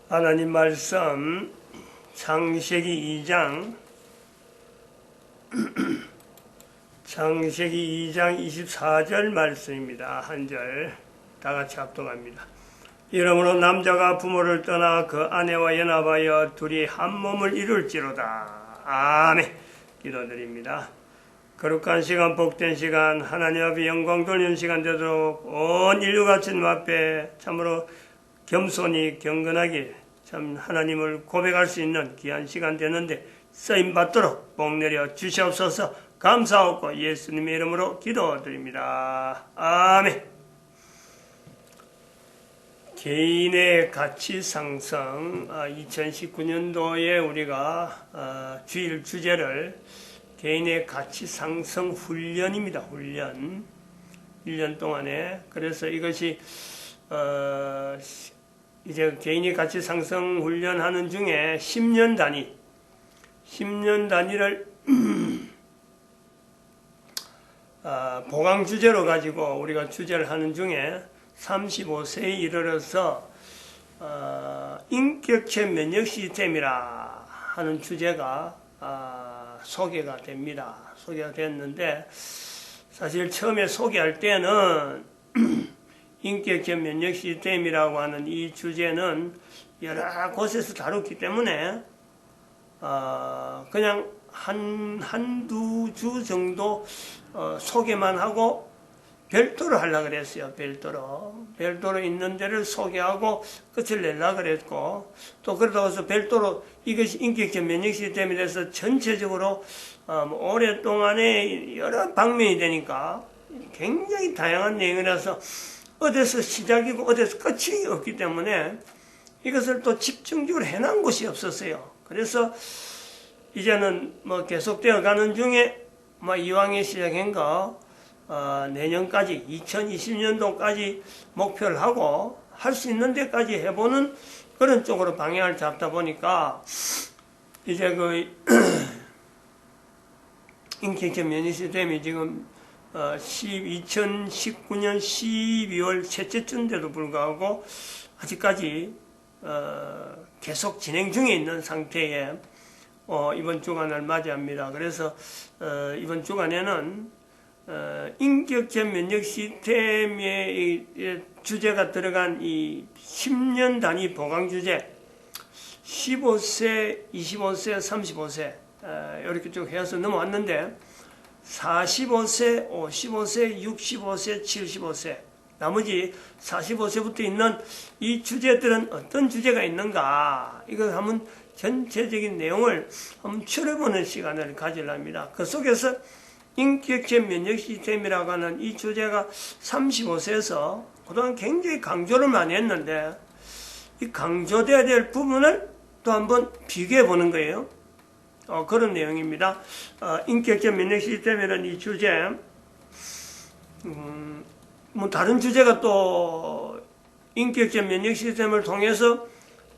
하나님 말씀 창세기 2장 24절 말씀입니다. 한 절 다같이 합독합니다. 이러므로 남자가 부모를 떠나 그 아내와 연합하여 둘이 한 몸을 이룰지로다. 아멘. 기도드립니다. 거룩한 시간, 복된 시간, 하나님 앞에 영광 돌리는 시간 되도록 온 인류가 주님 앞에 참으로 겸손히 경건하게 참 하나님을 고백할 수 있는 귀한 시간 되는데 쓰임 받도록 복 내려 주시옵소서. 감사하고 예수님의 이름으로 기도드립니다. 아멘. 개인의 가치 상승, 2019년도에 우리가 주일 주제를 개인의 가치 상승 훈련입니다. 훈련. 1년 동안에. 그래서 이것이 이제 개인의 가치 상승 훈련하는 중에 10년 단위를 보강 주제로 가지고 우리가 주제를 하는 중에 35세에 이르러서 인격체 면역 시스템이라 하는 주제가 소개가 됩니다. 소개가 됐는데 사실 처음에 소개할 때는 인격체 면역 시스템이라고 하는 이 주제는 여러 곳에서 다뤘기 때문에 그냥 한두 주 정도 소개만 하고 별도로 하려고 그랬어요. 별도로 있는 데를 소개하고 끝을 내려고 그랬고, 또 그러다가 해서 별도로 이것이 인격체 면역 시스템에 대해서 전체적으로 오랫동안에 여러 방면이 되니까 굉장히 다양한 내용이라서 어디서 시작이고 어디서 끝이 없기 때문에 이것을 또 집중적으로 해놓은 곳이 없었어요. 그래서 이제는 계속되어 가는 중에 이왕에 시작한 거 내년까지 2020년도까지 목표를 하고 할 수 있는 데까지 해보는 그런 쪽으로 방향을 잡다 보니까 이제 그 인격체 면역 시스템이 지금 2019년 12월 셋째 주인데도 불구하고 아직까지 계속 진행 중에 있는 상태에 이번 주간을 맞이합니다. 그래서 이번 주간에는 인격체 면역 시스템의 주제가 들어간 이 10년 단위 보강 주제 15세, 25세, 35세 이렇게 쭉 해서 넘어왔는데 45세, 55세, 65세, 75세 나머지 45세부터 있는 이 주제들은 어떤 주제가 있는가 이걸 한번 전체적인 내용을 한번 추려보는 시간을 가지려합니다. 그 속에서 인격체 면역 시스템이라고 하는 이 주제가 35세에서 그동안 굉장히 강조를 많이 했는데 이 강조돼야 될 부분을 또 한번 비교해 보는 거예요. 그런 내용입니다. 인격체 면역 시스템이라는 이 주제, 다른 주제가 또 인격체 면역 시스템을 통해서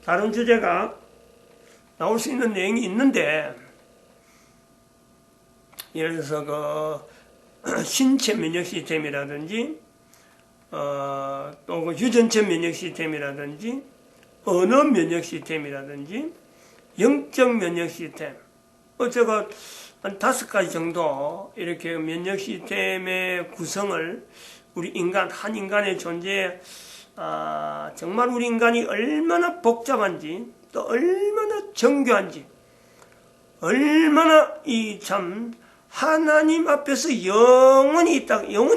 다른 주제가 나올 수 있는 내용이 있는데, 예를 들어서 신체 면역 시스템이라든지, 또 유전체 면역 시스템이라든지, 언어 면역 시스템이라든지, 영적 면역 시스템, 제가 한 5가지 정도 이렇게 면역 시스템의 구성을 우리 한 인간의 존재에 정말 우리 인간이 얼마나 복잡한지 또 얼마나 정교한지 얼마나 참 하나님 앞에서 영원히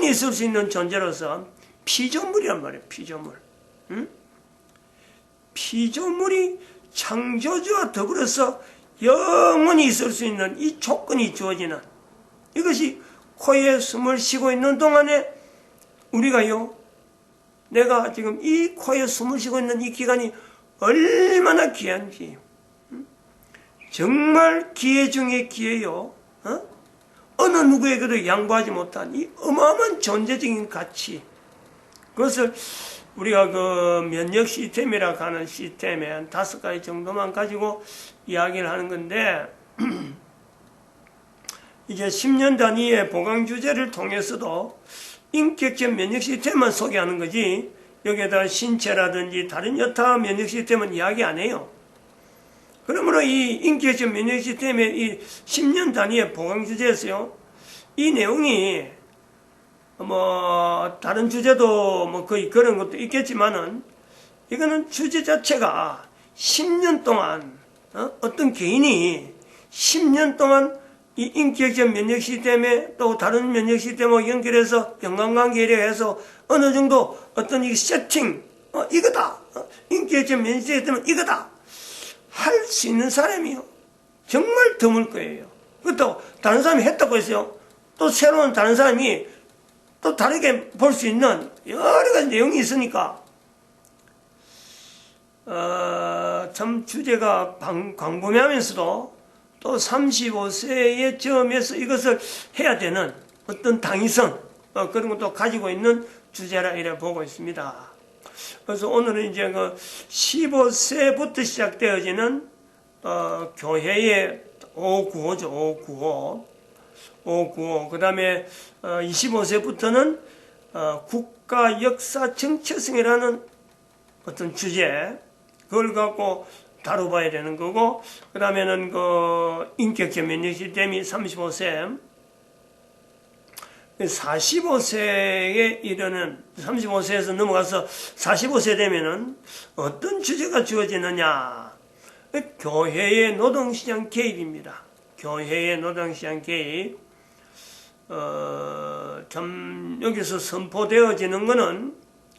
있을 수 있는 존재로서 피조물이란 말이에요. 피조물. 피조물이 창조주와 더불어서 영원히 있을 수 있는 이 조건이 주어지는 이것이 코에 숨을 쉬고 있는 동안에 우리가요, 내가 지금 이 코에 숨을 쉬고 있는 이 기간이 얼마나 귀한지, 정말 기회 중에 기회요. 어느 누구에게도 양보하지 못한 이 어마어마한 존재적인 가치, 그것을 우리가 그 면역 시스템이라고 하는 시스템에 한 5가지 정도만 가지고 이야기를 하는 건데, 이제 10년 단위의 보강 주제를 통해서도 인격체 면역 시스템만 소개하는 거지 여기에다 신체라든지 다른 여타 면역 시스템은 이야기 안 해요. 그러므로 이 인격적 면역 시스템의 이 10년 단위의 보강 주제에서요, 이 내용이 뭐 다른 주제도 뭐 거의 그런 것도 있겠지만은, 이거는 주제 자체가 10년 동안 어떤 개인이 10년 동안 이 인격적 면역 시스템에 또 다른 면역 시스템하고 연결해서 연관관계를 해서 어느 정도 어떤 이 세팅, 이거다. 인격적 면역 시스템은 이거다. 할 수 있는 사람이요. 정말 드물 거예요. 그것도 다른 사람이 했다고 했어요. 또 새로운 다른 사람이 또 다르게 볼 수 있는 여러 가지 내용이 있으니까, 참 주제가 광범위하면서도 또 35세의 점에서 이것을 해야 되는 어떤 당위성, 그런 것도 가지고 있는 주제라 이래 보고 있습니다. 그래서 오늘은 이제 그 15세부터 시작되어지는 교회의 595죠. 595. 그 다음에 25세부터는 국가 역사 정체성이라는 어떤 주제, 그걸 갖고 다뤄봐야 되는 거고, 그 다음에는 그 인격적 면역 시스템이 35세, 45세에 이르는, 35세에서 넘어가서 45세 되면은 어떤 주제가 주어지느냐? 교회의 노동시장 개입입니다. 교회의 노동시장 개입. 참, 여기서 선포되어지는 거는,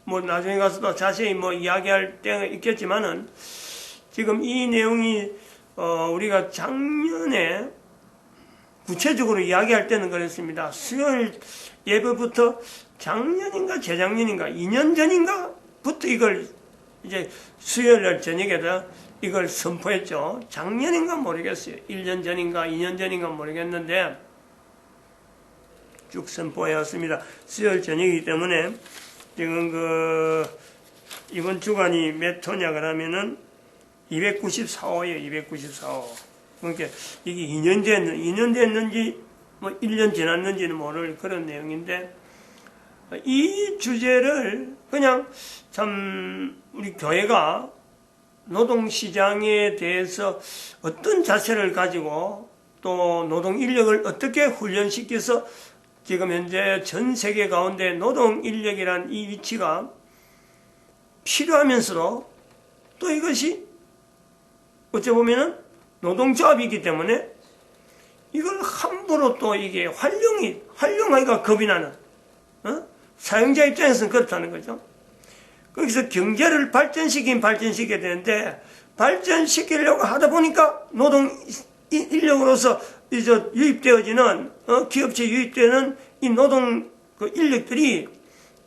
뭐, 나중에 가서도 자세히 뭐 이야기할 때가 있겠지만은, 지금 이 내용이, 우리가 작년에 구체적으로 이야기할 때는 그랬습니다. 수요일 예배부터 작년인가 재작년인가 2년 전인가부터 이걸 이제 수요일 저녁에다 이걸 선포했죠. 작년인가 모르겠어요. 1년 전인가 2년 전인가 모르겠는데 쭉 선포해왔습니다. 수요일 저녁이기 때문에 지금 이번 주간이 몇 호냐 그러면은 294호예요. 294호. 그러니까 이게 2년 됐는지 뭐 1년 지났는지는 모를 그런 내용인데, 이 주제를 그냥 참 우리 교회가 노동시장에 대해서 어떤 자세를 가지고 또 노동 인력을 어떻게 훈련시켜서 지금 현재 전 세계 가운데 노동 인력이란 이 위치가 필요하면서도 또 이것이 어찌 보면은 노동조합이기 때문에 이걸 함부로 또 이게 활용하기가 겁이 나는, 사용자 입장에서는 그렇다는 거죠. 거기서 경제를 발전시켜야 되는데, 발전시키려고 하다 보니까 노동 인력으로서 이제 유입되어지는, 기업체에 유입되는 이 노동 인력들이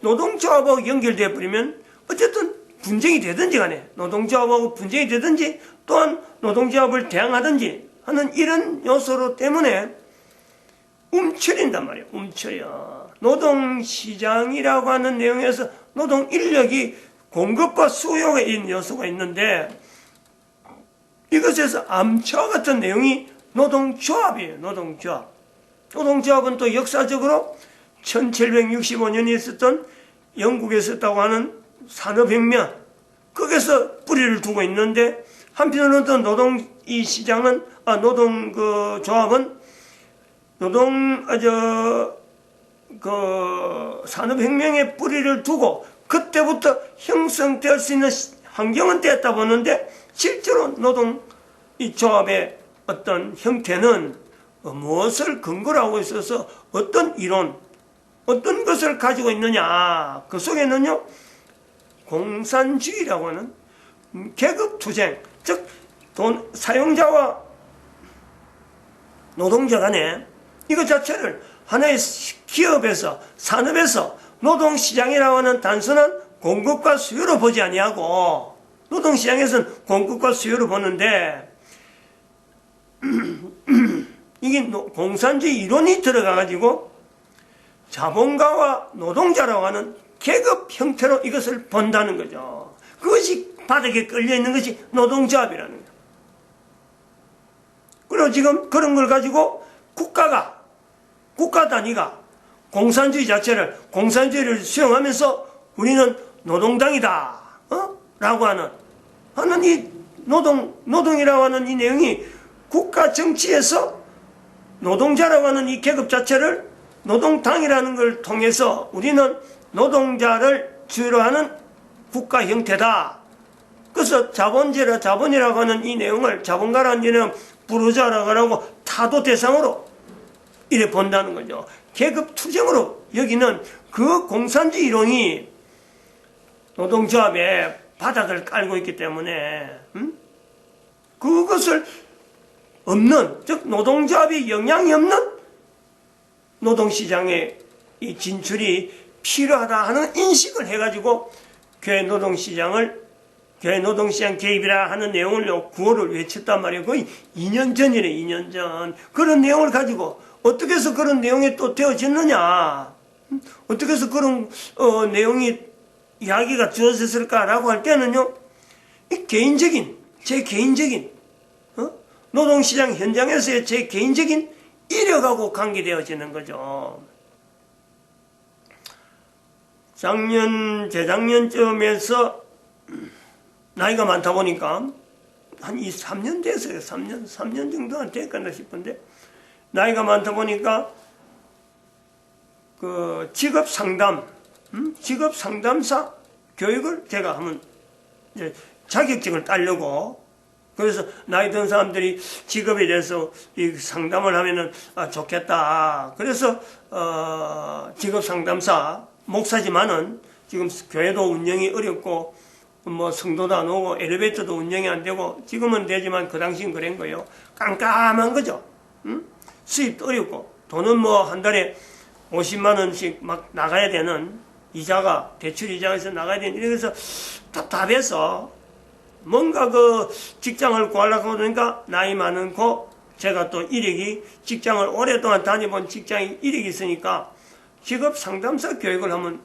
노동조합하고 연결되어 버리면 어쨌든 분쟁이 되든지 간에, 노동조합하고 분쟁이 되든지 또한 노동조합을 대항하든지 하는 이런 요소로 때문에 움츠린단 말이에요. 움츠려. 노동시장이라고 하는 내용에서 노동 인력이 공급과 수요가 있는 요소가 있는데, 이것에서 암초와 같은 내용이 노동조합이에요. 노동조합. 노동조합은 또 역사적으로 1765년에 있었던 영국에 있었다고 하는 산업혁명, 거기서 뿌리를 두고 있는데, 한편으로는 또 노동 조합은 산업혁명에 뿌리를 두고 그때부터 형성될 수 있는 환경은 됐다 보는데, 실제로 노동 이 조합의 어떤 형태는 무엇을 근거로 하고 있어서 어떤 이론, 어떤 것을 가지고 있느냐. 그 속에는요, 공산주의라고 하는 계급투쟁, 즉 사용자와 노동자 간에 이것 자체를 하나의 기업에서, 산업에서 노동시장이라고 하는 단순한 공급과 수요로 보지 아니하고, 노동시장에서는 공급과 수요로 보는데, 이게 공산주의 이론이 들어가가지고 자본가와 노동자라고 하는 계급 형태로 이것을 본다는 거죠. 그것이 바닥에 끌려있는 것이 노동조합이라는 거예요. 그리고 지금 그런 걸 가지고 국가 단위가 공산주의를 수용하면서 우리는 노동당이다. 라고 하는 이 노동이라고 하는 이 내용이 국가 정치에서 노동자라고 하는 이 계급 자체를 노동당이라는 걸 통해서 우리는 노동자를 주로 하는 국가 형태다. 그래서 자본이라고 하는 이 내용을 자본가라는 이름 부르자라고 하고 타도 대상으로 이래 본다는 거죠. 계급 투쟁으로 여기는 그 공산주의 이론이 노동조합의 바닥을 깔고 있기 때문에 그것을 없는, 즉 노동조합이 영향이 없는 노동시장의 이 진출이 필요하다 하는 인식을 해가지고 교회 노동시장 개입이라 하는 내용을 구호를 외쳤단 말이에요. 거의 2년 전이래. 2년 전. 그런 내용을 가지고 어떻게 해서 그런 내용이 또 되어졌느냐, 어떻게 해서 그런 내용이 이야기가 주어졌을까라고 할 때는요, 제 개인적인 노동시장 현장에서의 제 개인적인 이력하고 관계되어지는 거죠. 재작년쯤에서 나이가 많다 보니까 한 3년 됐어요. 3년 정도는 됐겠나 싶은데, 나이가 많다 보니까 그 직업 상담사 교육을 제가 한번 이제 자격증을 따려고, 그래서 나이 든 사람들이 직업에 대해서 이 상담을 하면은 좋겠다. 그래서 직업 상담사 목사지만은 지금 교회도 운영이 어렵고 뭐 성도도 안 오고 엘리베이터도 운영이 안 되고, 지금은 되지만 그 당시엔 그런 거예요. 깜깜한 거죠. 수입도 어렵고 돈은 뭐 한 달에 50만 원씩 막 나가야 되는, 이자가 대출 이자에서 나가야 되는, 이래서 답답해서 뭔가 그 직장을 구하려고 그러니까 나이 많고 제가 또 이력이 직장을 오랫동안 다녀본 직장이 이력이 있으니까 직업 상담사 교육을 한번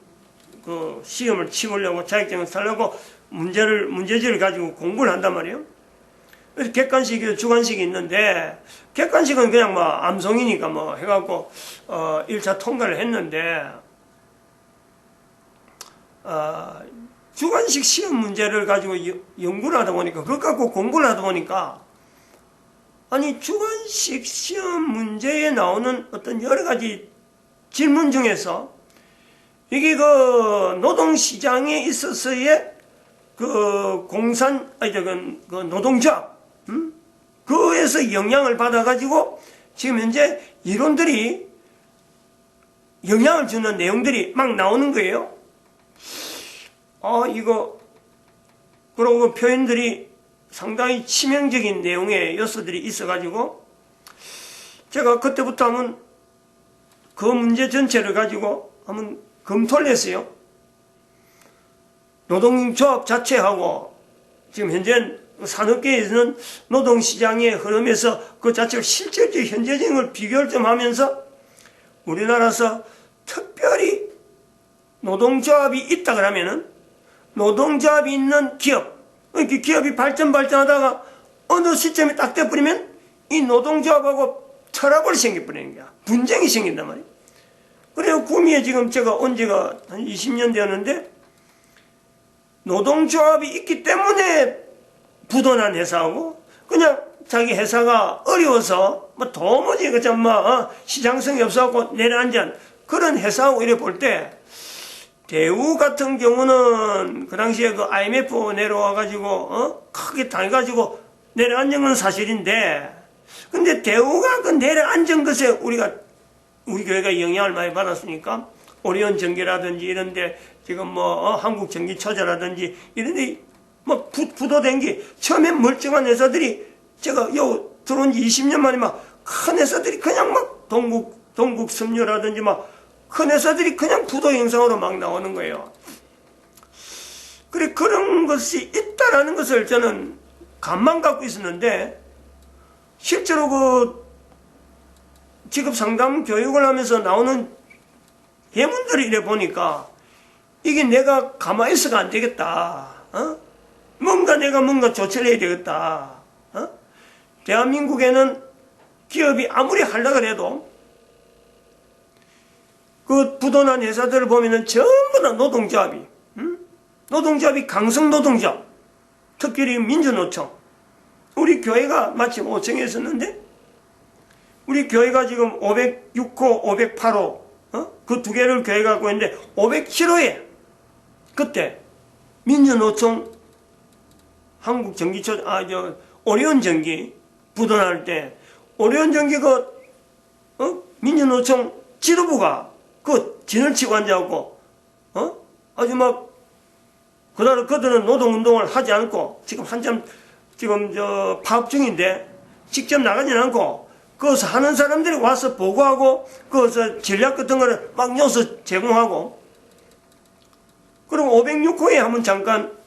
그 시험을 치우려고, 자격증을 살려고 문제지를 가지고 공부를 한단 말이에요. 그래서 객관식이 주관식이 있는데, 객관식은 그냥 뭐 암송이니까 뭐 해갖고 1차 통과를 했는데, 주관식 시험 문제를 가지고 연구를 하다 보니까, 그것 갖고 공부를 하다 보니까, 아니 주관식 시험 문제에 나오는 어떤 여러 가지 질문 중에서 이게 그 노동시장에 있어서의 그 그 노동조합, 그에서 영향을 받아가지고 지금 현재 이론들이 영향을 주는 내용들이 막 나오는 거예요. 그리고 그 표현들이 상당히 치명적인 내용의 요소들이 있어가지고 제가 그때부터 한번 그 문제 전체를 가지고 한번 검토를 했어요. 노동조합 자체하고 지금 현재 산업계에서는 노동시장의 흐름에서 그 자체가 실질적 현재적인 비교를 좀 하면서 우리나라에서 특별히 노동조합이 있다 그러면은 노동조합이 있는 기업, 이렇게 기업이 발전하다가 어느 시점에 딱 돼버리면 이 노동조합하고 트러블이 생겨버리는 거야. 분쟁이 생긴단 말이에요. 그래요. 구미에 지금 제가 온 지가 한 20년 되었는데 노동조합이 있기 때문에 부도난 회사하고 그냥 자기 회사가 어려워서 뭐 도무지 시장성이 없어갖고 내려앉은 그런 회사하고 이래 볼 때, 대우 같은 경우는 그 당시에 그 IMF 내려와가지고 크게 당해가지고 내려앉은 건 사실인데, 근데 대우가 그 내려앉은 것에 우리 교회가 영향을 많이 받았으니까 오리온 전기라든지 이런데 지금 한국전기처자라든지 이런데 뭐 부도된 게, 처음엔 멀쩡한 회사들이 제가 들어온 지 20년 만에 막 큰 회사들이 그냥 막 동국섬유라든지 막 큰 회사들이 그냥 부도 형상으로 막 나오는 거예요. 그래, 그런 것이 있다라는 것을 저는 감만 갖고 있었는데, 실제로 그 직업 상담 교육을 하면서 나오는 예문들을 이래 보니까 이게 내가 가만히 있어가 안 되겠다. 뭔가 조치를 해야 되겠다. 대한민국에는 기업이 아무리 하려고 해도 그 부도난 회사들을 보면은 전부 다 노동조합이, 노동조합이 강성노동조합, 특별히 민주노총. 우리 교회가 마침 5층에 있었는데 우리 교회가 지금 506호, 508호 그 두 개를 교회가 갖고 있는데 507호에 그때 민주노총 한국전기초 오리온전기 부도날 때 오리온전기 민주노총 지도부가 그 진을 치고 앉아갖고 아주 막 그들은 노동운동을 하지 않고 지금 한참 지금 파업 중인데 직접 나가지는 않고 거기서 하는 사람들이 와서 보고하고 거기서 전략 같은 거를 막 넣어서 제공하고 그럼 506호에 한번 잠깐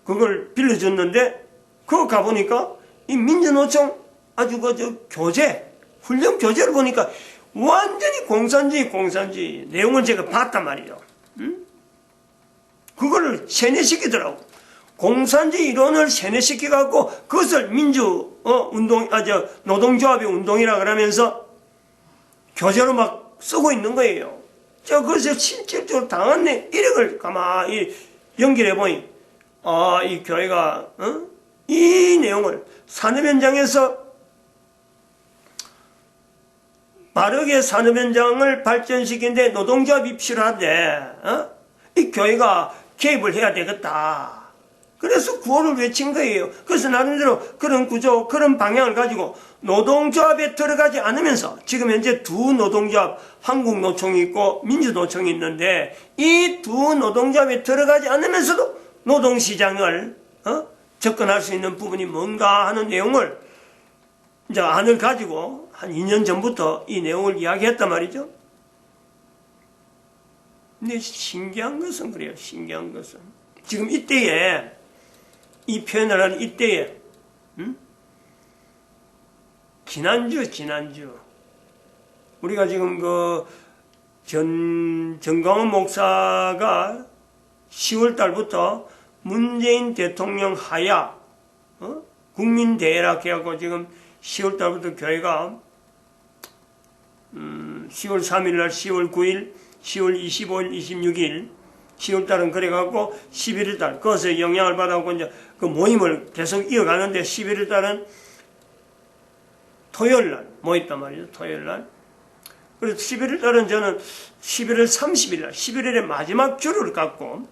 그걸 빌려줬는데 그거 가보니까 이 민주노총 아주 교재 훈련 교재를 보니까 완전히 공산주의 내용을 제가 봤단 말이죠. 그거를 세뇌시키더라고. 공산주의 이론을 세뇌시켜갖고 그것을 노동조합의 운동이라 그러면서 교재로 막 쓰고 있는 거예요. 그래서 실질적으로 당한 이력을 가만히 연결해보니, 이 교회가, 이 내용을 산업 현장에서 빠르게 산업 현장을 발전시키는데 노동조합이 필요한데, 이 교회가 개입을 해야 되겠다. 그래서 구호를 외친 거예요. 그래서 나름대로 그런 구조, 그런 방향을 가지고 노동조합에 들어가지 않으면서 지금 현재 두 노동조합, 한국노총이 있고 민주노총이 있는데 이 두 노동조합에 들어가지 않으면서도 노동시장을 접근할 수 있는 부분이 뭔가 하는 내용을 이제 안을 가지고 한 2년 전부터 이 내용을 이야기했단 말이죠. 근데 신기한 것은 그래요. 신기한 것은 지금 이때에 이 표현을 하는 이때에 지난주 우리가 지금 정광훈 목사가 10월 달부터 문재인 대통령 하야 국민대회라 해갖고 지금 10월 달부터 교회가 10월 3일 날 10월 9일 10월 25일 26일 10월 달은 그래갖고 11월 달 거기서 영향을 받아갖고 이제 그 모임을 계속 이어가는데 11월 달은 토요일 날 모였단 말이죠. 토요일 날. 그래서 11월 달은 저는 11월 30일 날 11월의 마지막 주를 갖고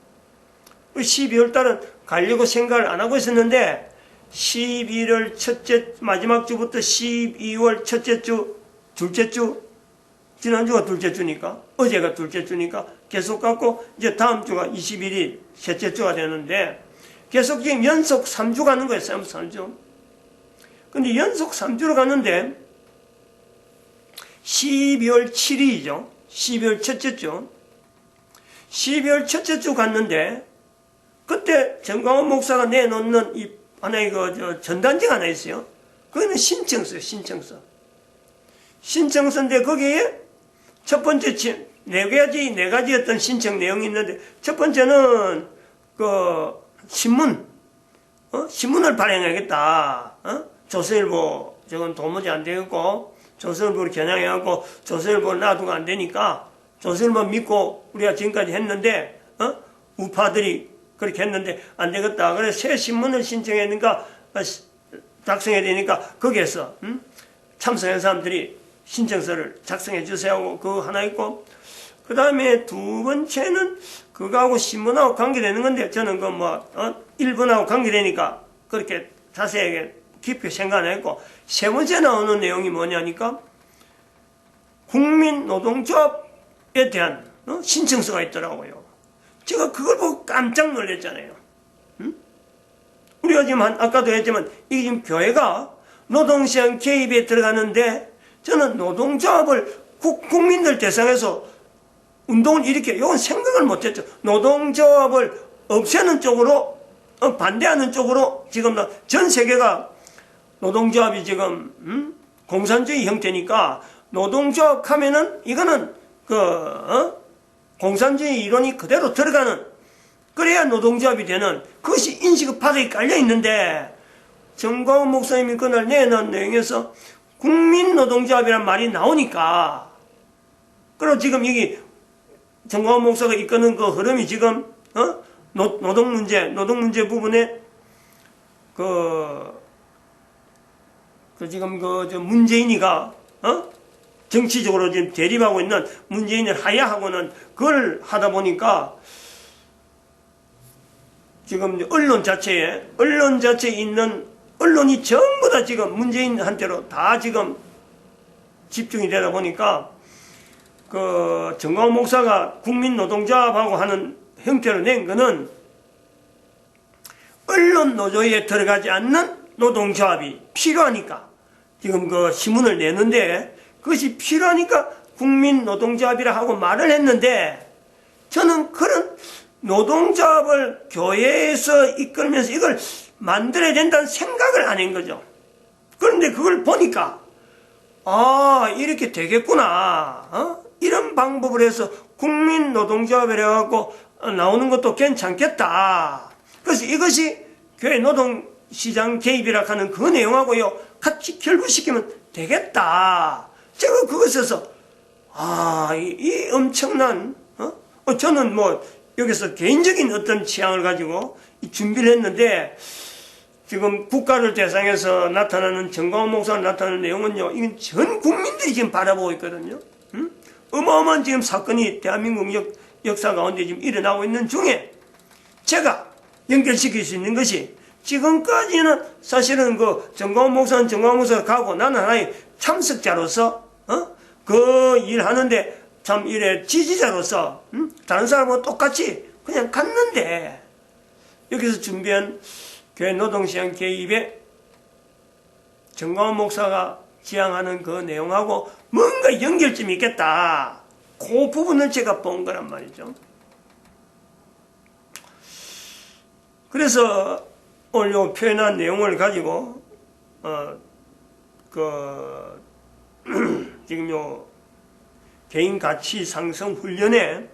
12월 달은 가려고 생각을 안 하고 있었는데 11월 첫째 마지막 주부터 12월 첫째 주 둘째 주 지난주가 둘째 주니까 어제가 둘째 주니까 계속 갖고 이제 다음 주가 21일 셋째 주가 되는데 계속 지금 연속 3주 가는 거예요. 3주. 근데 연속 3주로 가는데 12월 7일이죠. 12월 첫째 주. 12월 첫째 주 갔는데 그때 정광훈 목사가 내놓는 이 하나의 전단지가 하나 있어요. 그거는 신청서예요. 신청서인데 거기에 첫 번째 네 가지 어떤 신청 내용이 있는데 첫 번째는 신문을 발행하겠다. 조선일보 저건 도무지 안 되겠고 조선일보를 겨냥해갖고 조선일보를 놔두고 안 되니까 조선일보 믿고 우리가 지금까지 했는데 우파들이 그렇게 했는데 안 되겠다. 그래서 새 신문을 신청했으니까 작성해야 되니까 거기에서 참석한 사람들이 신청서를 작성해 주세요 하고 그거 하나 있고 그 다음에 두 번째는 그거하고 신문하고 관계되는 건데 저는 일본하고 관계되니까 그렇게 자세하게 깊게 생각 안 했고 세 번째 나오는 내용이 뭐냐니까 국민노동조합에 대한 신청서가 있더라고요. 제가 그걸 보고 깜짝 놀랐잖아요. 우리가 지금 아까도 했지만 이게 지금 교회가 노동시장 개입에 들어가는데 저는 노동조합을 국민들 대상에서 운동을 일으켜 이건 생각을 못했죠. 노동조합을 없애는 쪽으로 반대하는 쪽으로 지금 전 세계가 노동조합이 지금 공산주의 형태니까 노동조합 하면은 이거는 공산주의 이론이 그대로 들어가는 그래야 노동조합이 되는 그것이 인식 바닥에 깔려 있는데 정광훈 목사님이 그날 내놓은 내용에서 국민노동조합이라는 말이 나오니까 그리고 지금 여기 정광훈 목사가 이끄는 그 흐름이 지금 노동 문제 부분에 지금 문재인이가 정치적으로 지금 대립하고 있는 문재인을 하야하고는 그걸 하다 보니까 지금 언론 자체에 있는 언론이 전부 다 지금 문재인한테로 다 지금 집중이 되다 보니까 정광훈 목사가 국민노동조합하고 하는 형태로 낸 거는 언론 노조에 들어가지 않는 노동조합이 필요하니까 지금 신문을 내는데 그것이 필요하니까 국민노동조합이라 하고 말을 했는데 저는 그런 노동조합을 교회에서 이끌면서 이걸 만들어야 된다는 생각을 안 한 거죠. 그런데 그걸 보니까 이렇게 되겠구나. 이런 방법을 해서 국민노동조합이라 해갖고 나오는 것도 괜찮겠다. 그래서 이것이 교회 노동시장 개입이라 하는 그 내용하고요 같이 결부시키면 되겠다. 제가 그것에서 이 엄청난 저는 여기서 개인적인 어떤 취향을 가지고 준비를 했는데 지금 국가를 대상해서 나타나는 정광훈 목사가 나타나는 내용은요 이건 전 국민들이 지금 바라보고 있거든요. 어마어마한 지금 사건이 대한민국 역사 가운데 지금 일어나고 있는 중에 제가 연결시킬 수 있는 것이 지금까지는 사실은 정광훈 목사가 가고 나는 하나의 참석자로서 그 일하는데 참 이래 지지자로서 다른 사람하고 똑같이 그냥 갔는데 여기서 준비한 교회 노동시장 개입에 정광훈 목사가 지향하는 그 내용하고 뭔가 연결점이 있겠다. 그 부분을 제가 본 거란 말이죠. 그래서 오늘 요 표현한 내용을 가지고 지금 요 개인 가치 상승 훈련에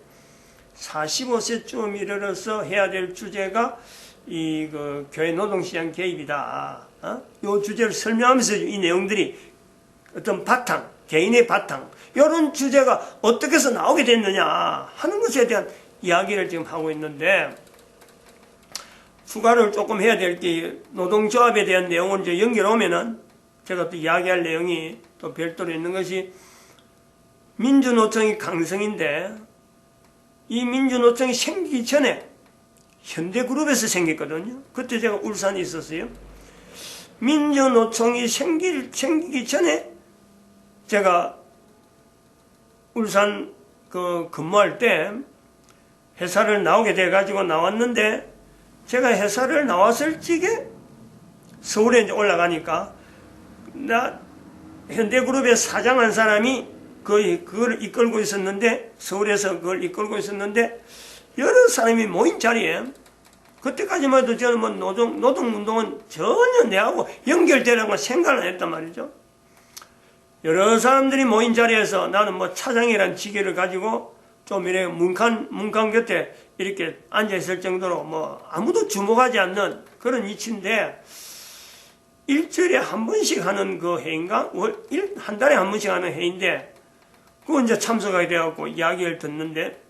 45세쯤 이르러서 해야 될 주제가 교회 노동시장 개입이다. 요 주제를 설명하면서 이 내용들이 어떤 바탕, 개인의 바탕, 이런 주제가 어떻게 해서 나오게 됐느냐 하는 것에 대한 이야기를 지금 하고 있는데, 추가를 조금 해야 될 게 노동조합에 대한 내용을 이제 연결하면은 제가 또 이야기할 내용이 또 별도로 있는 것이 민주노총이 강성인데, 이 민주노총이 생기기 전에 현대그룹에서 생겼거든요. 그때 제가 울산에 있었어요. 민주노총이 생기기 전에 제가 울산 근무할 때 회사를 나오게 돼가지고 나왔는데, 제가 회사를 나왔을 적에 서울에 이제 올라가니까 현대그룹의 사장 한 사람이 그걸 이끌고 있었는데, 서울에서 그걸 이끌고 있었는데, 여러 사람이 모인 자리에, 그때까지만 해도 저는 노동운동은 전혀 내하고 연결되라고 생각을 안 했단 말이죠. 여러 사람들이 모인 자리에서 나는 차장이라는 직위를 가지고 좀 이렇게 문칸 곁에 이렇게 앉아있을 정도로 아무도 주목하지 않는 그런 위치인데, 일주일에 한 번씩 하는 그 회의인가? 한 달에 한 번씩 하는 회의인데, 그거 이제 참석하게 되어갖고 이야기를 듣는데,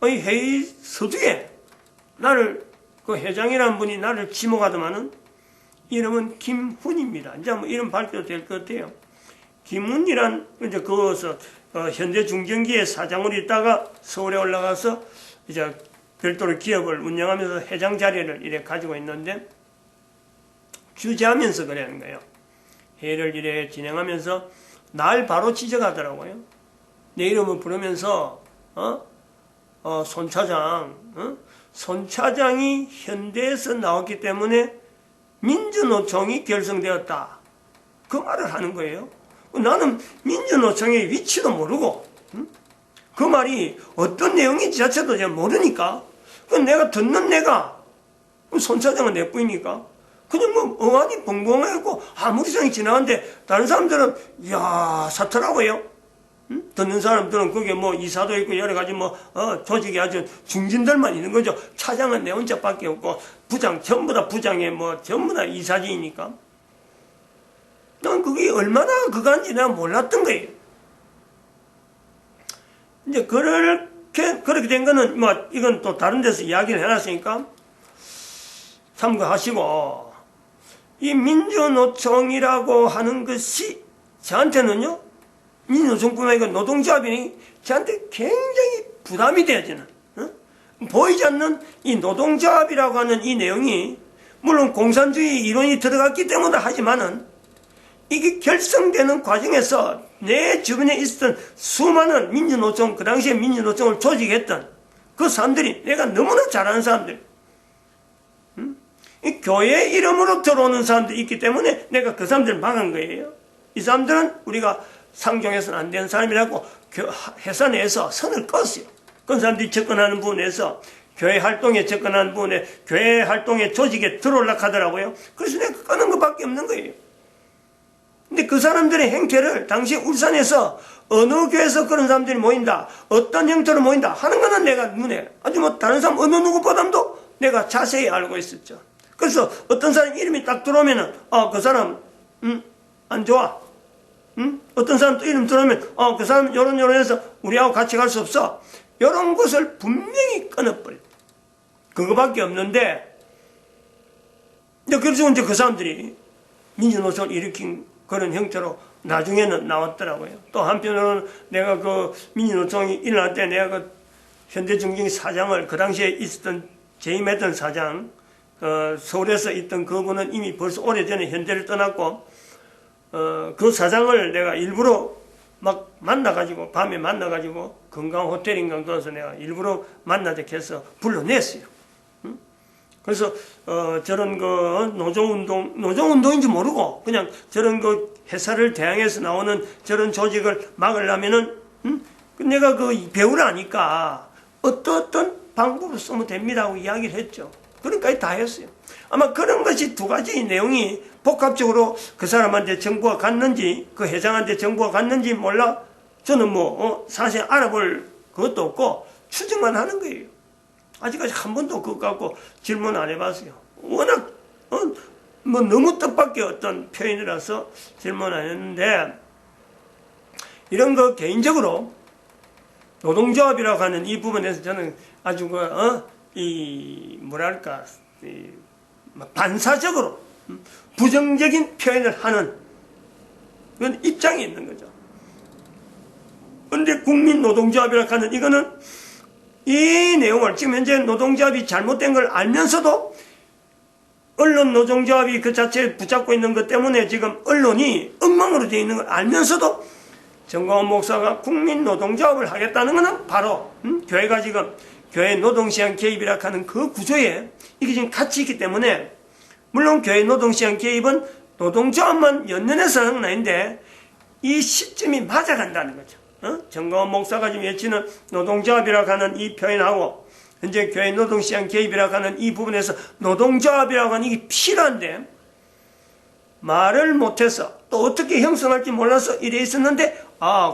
이 회의 서두에 나를, 그 회장이라는 분이 나를 지목하더만은, 이름은 김훈입니다. 이제 이름 밝혀도 될 것 같아요. 김훈이란, 이제 거기서 현대중전기의 사장으로 있다가 서울에 올라가서 이제 별도로 기업을 운영하면서 회장 자리를 이래 가지고 있는데, 주재하면서 그러는 거예요. 회의를 이래 진행하면서 날 바로 지적하더라고요. 내 이름을 부르면서 손 차장, 손 차장이 현대에서 나왔기 때문에 민주노총이 결성되었다. 그 말을 하는 거예요. 나는 민주노총의 위치도 모르고, 그 말이 어떤 내용인지 자체도 잘 모르니까, 내가 듣는 내가 손 차장은 내 뿌이니까 그냥 어안이 벙벙해갖고 아무리장이 지나가는데, 다른 사람들은 이야 사투라고요. 듣는 사람들은 그게 이사도 있고 여러 가지 조직이 아주 중진들만 있는 거죠. 차장은 내 혼자밖에 없고 부장 전부 다 부장에 전부 다 이사진이니까. 난 그게 얼마나 그간지 내가 몰랐던 거예요. 이제 그렇게 그렇게 된 거는 뭐 이건 또 다른 데서 이야기를 해놨으니까 참고하시고, 이 민주노총이라고 하는 것이 저한테는요, 민주노총뿐만 아니라 노동조합이 저한테 굉장히 부담이 되어지는, 보이지 않는 이 노동조합이라고 하는 이 내용이 물론 공산주의 이론이 들어갔기 때문에 하지만은 이게 결성되는 과정에서 내 주변에 있었던 수많은 민주노총, 그 당시에 민주노총을 조직했던 그 사람들이 내가 너무나 잘 아는 사람들, 이 교회 이름으로 들어오는 사람들이 있기 때문에 내가 그 사람들을 막은 거예요. 이 사람들은 우리가 상종해서는 안 되는 사람이라고 회사 내에서 선을 껐어요. 그런 사람들이 접근하는 부분에서 교회 활동에 접근하는 부분에 교회 활동의 조직에 들어오려고 하더라고요. 그래서 내가 끄는 것밖에 없는 거예요. 근데 그 사람들의 행태를 당시 울산에서 어느 교회에서 그런 사람들이 모인다, 어떤 형태로 모인다 하는 거는 내가 눈에 아주 뭐 다른 사람 어느 누구보다도 내가 자세히 알고 있었죠. 그래서 어떤 사람 이름이 딱 들어오면은 그 사람 안 좋아. 어떤 사람 또 이름 들어오면 그 사람 요런 해서 우리하고 같이 갈 수 없어. 요런 것을 분명히 끊어버려. 그거밖에 없는데, 그래서 이제 그 사람들이 민주노총을 일으킨 그런 형태로 나중에는 나왔더라고요. 또 한편으로는 내가 그 민주노총이 일어날 때 내가 그 현대중징 사장을 그 당시에 있었던 재임했던 사장, 서울에서 있던 그분은 이미 벌써 오래전에 현대를 떠났고, 그 사장을 내가 일부러 막 만나가지고, 밤에 만나가지고, 건강 호텔인가 그래서 내가 일부러 만나자고 해서 불러냈어요. 그래서, 저런 그 노동운동인지 모르고, 그냥 저런 그 회사를 대항해서 나오는 저런 조직을 막으려면은, 내가 그 배우를 아니까 어떤 방법을 쓰면 됩니다 하고 이야기를 했죠. 그러니까 다 했어요. 아마 그런 것이 두 가지 내용이 복합적으로 그 사람한테 정보가 갔는지, 그 회장한테 정보가 갔는지 몰라. 저는 사실 알아볼 그것도 없고 추정만 하는 거예요. 아직까지 한 번도 그것 갖고 질문 안 해봤어요. 워낙, 너무 뜻밖의 어떤 표현이라서 질문 안 했는데, 이런 거 개인적으로 노동조합이라고 하는 이 부분에서 저는 아주 반사적으로 부정적인 표현을 하는 그런 입장이 있는 거죠. 그런데 국민노동조합이라고 하는 이거는 이 내용을 지금 현재 노동조합이 잘못된 걸 알면서도 언론 노동조합이 그 자체를 붙잡고 있는 것 때문에 지금 언론이 엉망으로 되어 있는 걸 알면서도 정광훈 목사가 국민노동조합을 하겠다는 것은 바로 교회가 지금 교회 노동시장 개입이라고 하는 그 구조에 이게 지금 같이 있기 때문에, 물론 교회 노동시장 개입은 노동조합만 연연해서 하는 건 아닌데 이 시점이 맞아간다는 거죠. 정광훈 목사가 지금 외치는 노동조합이라고 하는 이 표현하고 현재 교회 노동시장 개입이라고 하는 이 부분에서 노동조합이라고 하는 이게 필요한데 말을 못해서 또 어떻게 형성할지 몰라서 이래 있었는데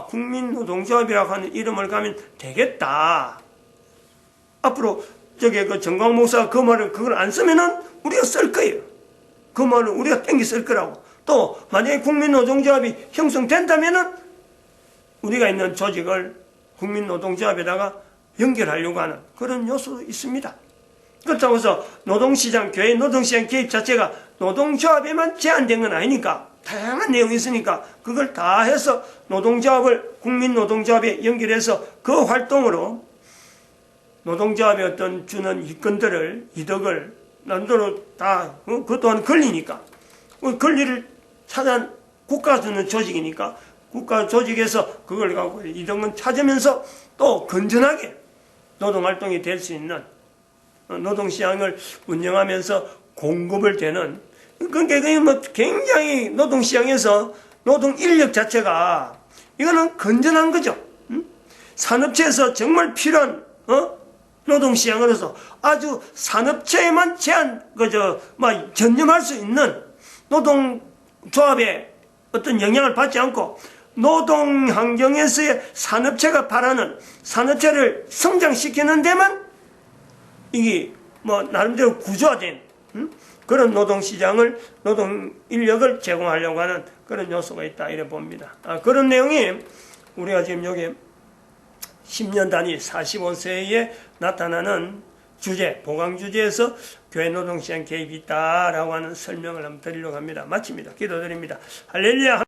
국민노동조합이라고 하는 이름을 가면 되겠다. 앞으로 그 정광훈 목사가 그 말을 그걸 안 쓰면은 우리가 쓸 거예요. 그 말을 우리가 땡기 쓸 거라고. 또 만약에 국민노동조합이 형성된다면은 우리가 있는 조직을 국민노동조합에다가 연결하려고 하는 그런 요소도 있습니다. 그렇다고 해서 노동시장, 교회 노동시장 개입 자체가 노동조합에만 제한된 건 아니니까 다양한 내용이 있으니까 그걸 다 해서 노동조합을 국민노동조합에 연결해서 그 활동으로 노동조합의 어떤 주는 이득을 남들로 다 그것 또한 권리니까 그 권리를 찾아 국가가 주는 조직이니까 국가 조직에서 그걸 갖고 이득은 찾으면서 또 건전하게 노동활동이 될 수 있는 노동시장을 운영하면서 공급을 되는, 그러니까 굉장히 노동시장에서 노동 인력 자체가 이거는 건전한 거죠. 산업체에서 정말 필요한 노동시장으로서 아주 산업체에만 전념할 수 있는 노동조합의 어떤 영향을 받지 않고 노동 환경에서의 산업체가 바라는 산업체를 성장시키는 데만 이게 나름대로 구조화된 그런 노동시장을, 노동 인력을 제공하려고 하는 그런 요소가 있다 이래 봅니다. 그런 내용이 우리가 지금 여기 10년 단위 45세에 나타나는 주제, 보강 주제에서 교회 노동시장 개입이 있다라고 하는 설명을 한번 드리려고 합니다. 마칩니다. 기도드립니다. 할렐루야.